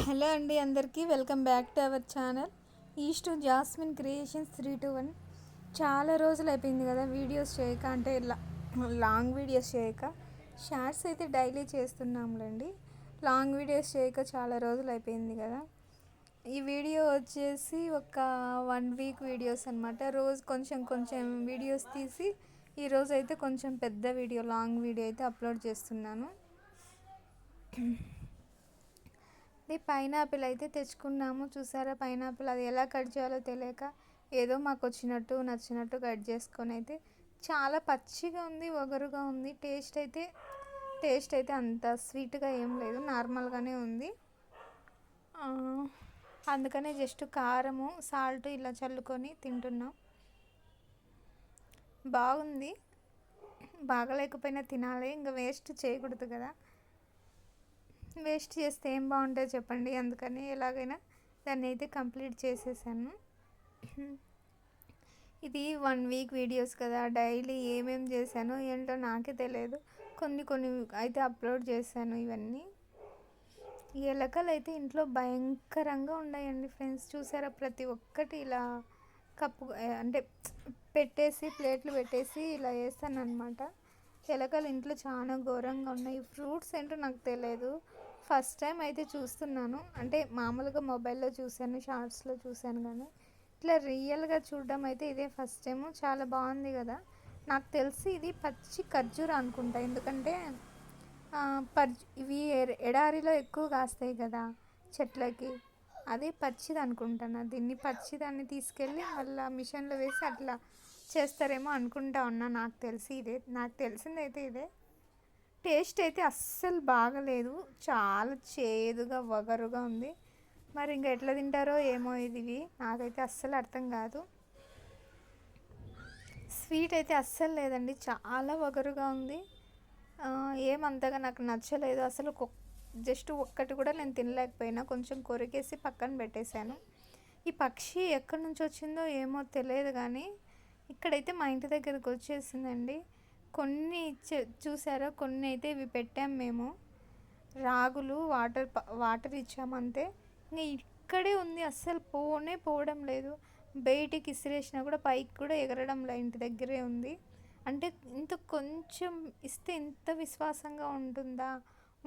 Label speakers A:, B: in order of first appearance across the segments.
A: Hello అండి, అందరికీ welcome back to our channel east jasmine creations 321. చాలా రోజులు అయిపోయింది కదా వీడియోస్ చేయక, అంటే లాంగ్ వీడియోస్ చేయక. షార్ట్స్ అయితే డైలీ చేస్తున్నాంలేండి, లాంగ్ వీడియోస్ చేయక చాలా రోజులు అయిపోయింది కదా. ఈ వీడియో వచ్చేసి ఒక 1 వీక్ వీడియోస్ అనమాట. రోజు కొంచెం కొంచెం వీడియోస్ తీసి ఈరోజు అయితే కొంచెం పెద్ద వీడియో, లాంగ్ వీడియో అయితే అప్లోడ్ చేస్తున్నాను. ఇది పైనాపిల్ అయితే తెచ్చుకున్నాము. చూసారా పైనాపిల్, అది ఎలా కట్ చేయాలో తెలియక ఏదో మాకు వచ్చినట్టు నచ్చినట్టు కట్ చేసుకొని అయితే చాలా పచ్చిగా ఉంది, వగరుగా ఉంది. టేస్ట్ అయితే అంత స్వీట్గా ఏం లేదు, నార్మల్గానే ఉంది. అందుకనే జస్ట్ కారము సాల్ట్ ఇలా చల్లుకొని తింటున్నాం. బాగుంది, బాగలేకపోయినా తినాలి, ఇంకా వేస్ట్ చేయకూడదు కదా. వేస్ట్ చేస్తే ఏం బాగుంటుందో చెప్పండి. అందుకని ఎలాగైనా దాన్ని అయితే కంప్లీట్ చేసేసాను. ఇది 1 వీక్ వీడియోస్ కదా, డైలీ ఏమేమి చేశానో ఏంటో నాకే తెలియదు. కొన్ని అయితే అప్లోడ్ చేశాను. ఇవన్నీ ఈ ఎలకలు అయితే ఇంట్లో భయంకరంగా ఉన్నాయండి ఫ్రెండ్స్. చూసారా, ప్రతి ఒక్కటి ఇలా కప్పు అంటే పెట్టేసి ప్లేట్లు పెట్టేసి ఇలా వేస్తాను అనమాట. ఎలకలు ఇంట్లో చాలా ఘోరంగా ఉన్నాయి. ఫ్రూట్స్ ఏంటో నాకు తెలియదు, ఫస్ట్ టైం అయితే చూస్తున్నాను. అంటే మామూలుగా మొబైల్లో చూశాను, షార్ట్స్లో చూశాను, కానీ ఇట్లా రియల్గా చూడడం అయితే ఇదే ఫస్ట్ టైము. చాలా బాగుంది కదా. నాకు తెలిసి ఇది పచ్చి ఖర్జూర అనుకుంటా, ఎందుకంటే ఇవి ఎడారిలో ఎక్కువ కాస్తాయి కదా చెట్లకి, అది పచ్చిది అనుకుంటాను. దీన్ని పచ్చిదాన్ని తీసుకెళ్ళి మళ్ళీ మిషన్లో వేసి అట్లా చేస్తారేమో అనుకుంటా ఉన్నా. నాకు తెలిసిందైతే ఇదే. టేస్ట్ అయితే అస్సలు బాగలేదు, చాలా చేదుగా వగరుగా ఉంది. మరి ఇంకా ఎట్లా తింటారో ఏమో ఇది, నాకైతే అస్సలు అర్థం కాదు. స్వీట్ అయితే అస్సలు లేదండి, చాలా వగరుగా ఉంది. ఏమంతగా నాకు నచ్చలేదు అసలు. జస్ట్ ఒక్కటి కూడా నేను తినలేకపోయినా, కొంచెం కొరికేసి పక్కన పెట్టేశాను. ఈ పక్షి ఎక్కడి నుంచి వచ్చిందో ఏమో తెలియదు, కానీ ఇక్కడైతే మా ఇంటి దగ్గరకు వచ్చేసిందండి. కొన్ని చూసారా, కొన్ని అయితే ఇవి పెట్టాం మేము, రాగులు వాటర్ ఇచ్చామంతే. ఇంకా ఇక్కడే ఉంది, అస్సలు పోవడం లేదు. బయటికి ఇసిరేసినా కూడా పైకి కూడా ఎగరడం లేదు, ఇంటి దగ్గరే ఉంది. అంటే ఇంత కొంచెం ఇస్తే ఇంత విశ్వాసంగా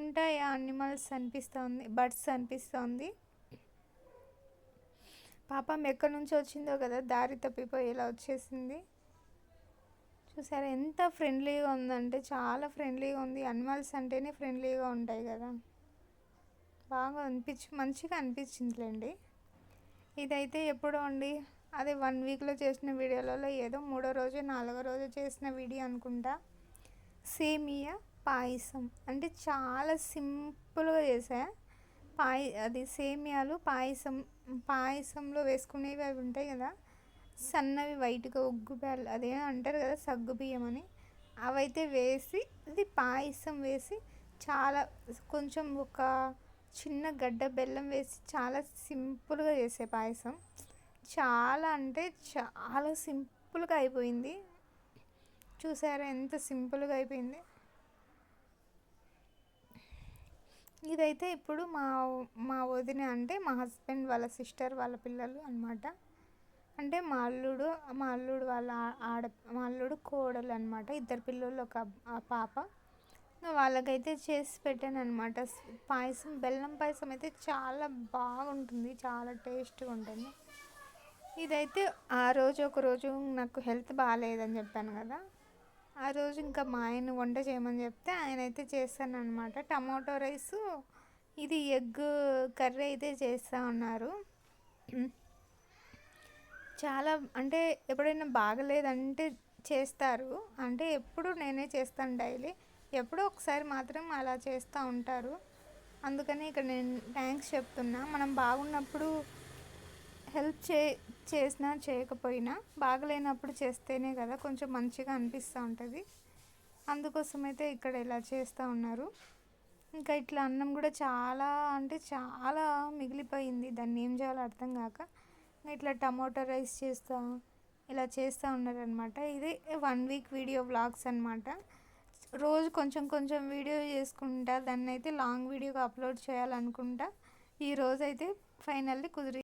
A: ఉంటాయా అనిమల్స్ అనిపిస్తుంది, బర్డ్స్ అనిపిస్తుంది. పాపం ఎక్కడి నుంచి వచ్చిందో కదా, దారి తప్పిపోయి ఇలా వచ్చేసింది. చూసారా ఎంత ఫ్రెండ్లీగా ఉందంటే, చాలా ఫ్రెండ్లీగా ఉంది. అనిమల్స్ అంటేనే ఫ్రెండ్లీగా ఉంటాయి కదా. బాగా మంచిగా అనిపించిందిలేండి. ఇదైతే ఎప్పుడో అండి, అదే 1 వీక్లో చేసిన వీడియోలలో ఏదో 3వ రోజు 4వ రోజు చేసిన వీడియో అనుకుంటా. సేమియా పాయసం అంటే చాలా సింపుల్గా చేసా. అది సేమియాలు పాయసంలో వేసుకునేవి అవి ఉంటాయి కదా, సన్నవి వైట్గా ఉగ్గు బ్యాళ్ళు అదే అంటారు కదా, సగ్గు బియ్యం అని, అవైతే వేసి అది పాయసం వేసి చాలా కొంచెం ఒక చిన్న గడ్డ బెల్లం వేసి చాలా సింపుల్గా చేసే పాయసం. చాలా అంటే చాలా సింపుల్గా అయిపోయింది. చూసారా ఎంత సింపుల్గా అయిపోయింది. ఇదైతే ఇప్పుడు మా వదిన, అంటే మా హస్బెండ్ వాళ్ళ సిస్టర్ వాళ్ళ పిల్లలు అనమాట. అంటే మా అల్లుడు వాళ్ళ మా అల్లుడు కోడలు అనమాట. 2 పిల్లలు, ఒక పాప. వాళ్ళకైతే చేసి పెట్టాను అనమాట పాయసం. బెల్లం పాయసం అయితే చాలా బాగుంటుంది, చాలా టేస్ట్గా ఉంటుంది. ఇదైతే ఆ రోజు ఒకరోజు నాకు హెల్త్ బాగాలేదని చెప్పాను కదా, ఆ రోజు ఇంకా మా ఆయన వంట చేయమని చెప్తే ఆయన అయితే చేస్తాను అనమాట. టమాటో రైసు, ఇది ఎగ్ కర్రీ అయితే చేస్తూ ఉన్నారు. చాలా అంటే ఎప్పుడైనా బాగలేదంటే చేస్తారు, అంటే ఎప్పుడు నేనే చేస్తాను డైలీ, ఎప్పుడో ఒకసారి మాత్రం అలా చేస్తూ ఉంటారు. అందుకని ఇక్కడ నేను థ్యాంక్స్ చెప్తున్నా. మనం బాగున్నప్పుడు హెల్ప్ చేసినా చేయకపోయినా, బాగలేనప్పుడు చేస్తేనే కదా కొంచెం మంచిగా అనిపిస్తూ ఉంటుంది. అందుకోసమైతే ఇక్కడ ఇలా చేస్తూ ఉన్నారు. ఇంకా ఇట్లా అన్నం కూడా చాలా అంటే చాలా మిగిలిపోయింది, దాన్ని ఏం చేయాలో అర్థం కాక ఇట్లా టమాటో రైస్ ఇలా చేస్తూ ఉన్నారనమాట. ఇది 1 వీక్ వీడియో వ్లాగ్స్ అనమాట. రోజు కొంచెం కొంచెం వీడియో చేసుకుంటా, దాన్ని అయితే లాంగ్ వీడియోగా అప్లోడ్ చేయాలనుకుంటా ఈ రోజైతే ఫైనల్లీ కుదిరి